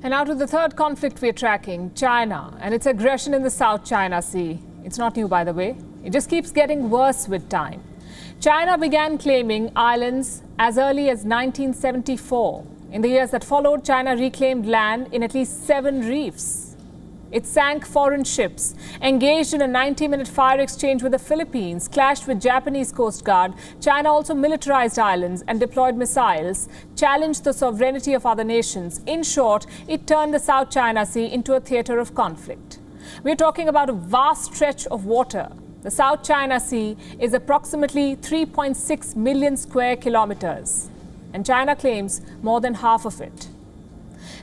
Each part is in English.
And now to the third conflict we're tracking, China and its aggression in the South China Sea. It's not new, by the way. It just keeps getting worse with time. China began claiming islands as early as 1974. In the years that followed, China reclaimed land in at least 7 reefs. It sank foreign ships, engaged in a 90-minute fire exchange with the Philippines, clashed with Japanese Coast Guard. China also militarized islands and deployed missiles, challenged the sovereignty of other nations. In short, it turned the South China Sea into a theater of conflict. We're talking about a vast stretch of water. The South China Sea is approximately 3.6 million square kilometers, and China claims more than half of it.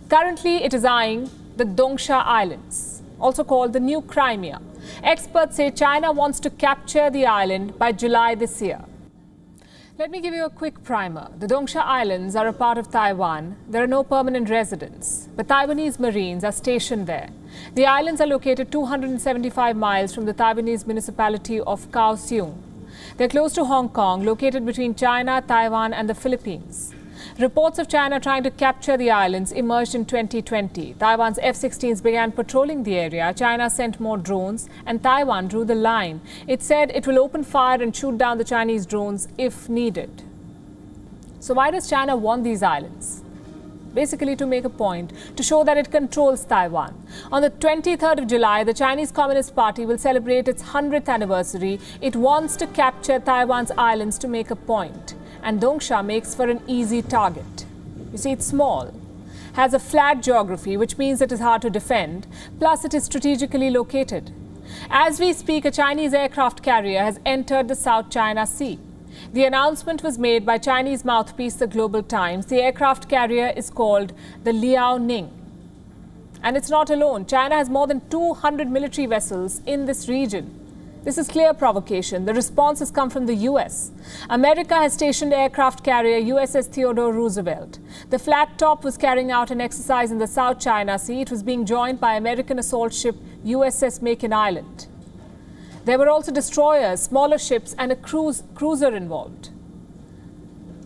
Currently, it is eyeing the Dongsha Islands, also called the New Crimea. Experts say China wants to capture the island by July this year. Let me give you a quick primer. The Dongsha Islands are a part of Taiwan. There are no permanent residents, but Taiwanese Marines are stationed there. The islands are located 275 miles from the Taiwanese municipality of Kaohsiung. They're close to Hong Kong, located between China, Taiwan and the Philippines. Reports of China trying to capture the islands emerged in 2020. Taiwan's F-16s began patrolling the area. China sent more drones and Taiwan drew the line. It said it will open fire and shoot down the Chinese drones if needed. So why does China want these islands? Basically to make a point, to show that it controls Taiwan. On the 23rd of July, the Chinese Communist Party will celebrate its 100th anniversary. It wants to capture Taiwan's islands to make a point. And Dongsha makes for an easy target. You see, it's small, has a flat geography, which means it is hard to defend, plus it is strategically located. As we speak, a Chinese aircraft carrier has entered the South China Sea. The announcement was made by Chinese mouthpiece, the Global Times. The aircraft carrier is called the Liaoning. And it's not alone. China has more than 200 military vessels in this region. This is clear provocation. The response has come from the US. America has stationed aircraft carrier USS Theodore Roosevelt. The flat top was carrying out an exercise in the South China Sea. It was being joined by American assault ship USS Makin Island. There were also destroyers, smaller ships and a cruiser involved.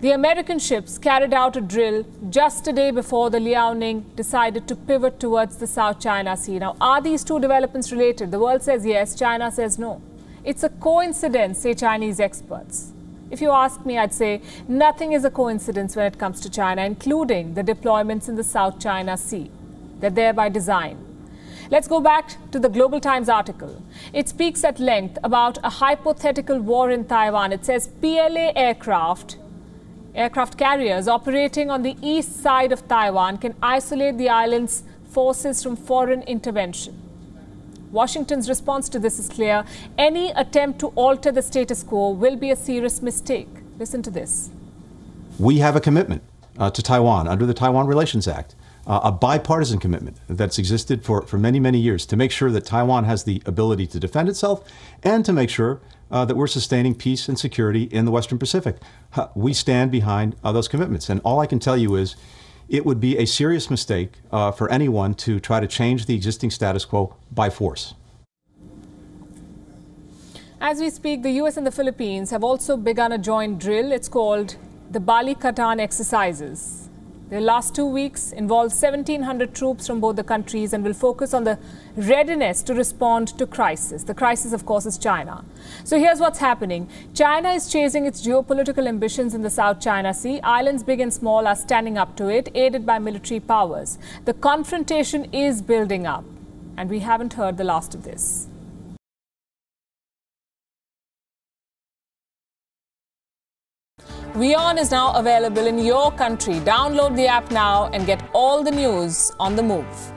The American ships carried out a drill just a day before the Liaoning decided to pivot towards the South China Sea. Now, are these two developments related? The world says yes, China says no. It's a coincidence, say Chinese experts. If you ask me, I'd say nothing is a coincidence when it comes to China, including the deployments in the South China Sea. They're there by design. Let's go back to the Global Times article. It speaks at length about a hypothetical war in Taiwan. It says PLA aircraft carriers operating on the east side of Taiwan can isolate the island's forces from foreign intervention. Washington's response to this is clear. Any attempt to alter the status quo will be a serious mistake. Listen to this. We have a commitment to Taiwan under the Taiwan Relations Act, a bipartisan commitment that's existed for many, many years to make sure that Taiwan has the ability to defend itself and to make sure that we're sustaining peace and security in the Western Pacific. We stand behind those commitments. And all I can tell you is it would be a serious mistake for anyone to try to change the existing status quo by force. As we speak, the US and the Philippines have also begun a joint drill. It's called the Balikatan exercises. The last 2 weeks involved 1,700 troops from both the countries and will focus on the readiness to respond to crisis. The crisis, of course, is China. So here's what's happening. China is chasing its geopolitical ambitions in the South China Sea. Islands big and small are standing up to it, aided by military powers. The confrontation is building up, and we haven't heard the last of this. WION is now available in your country. Download the app now and get all the news on the move.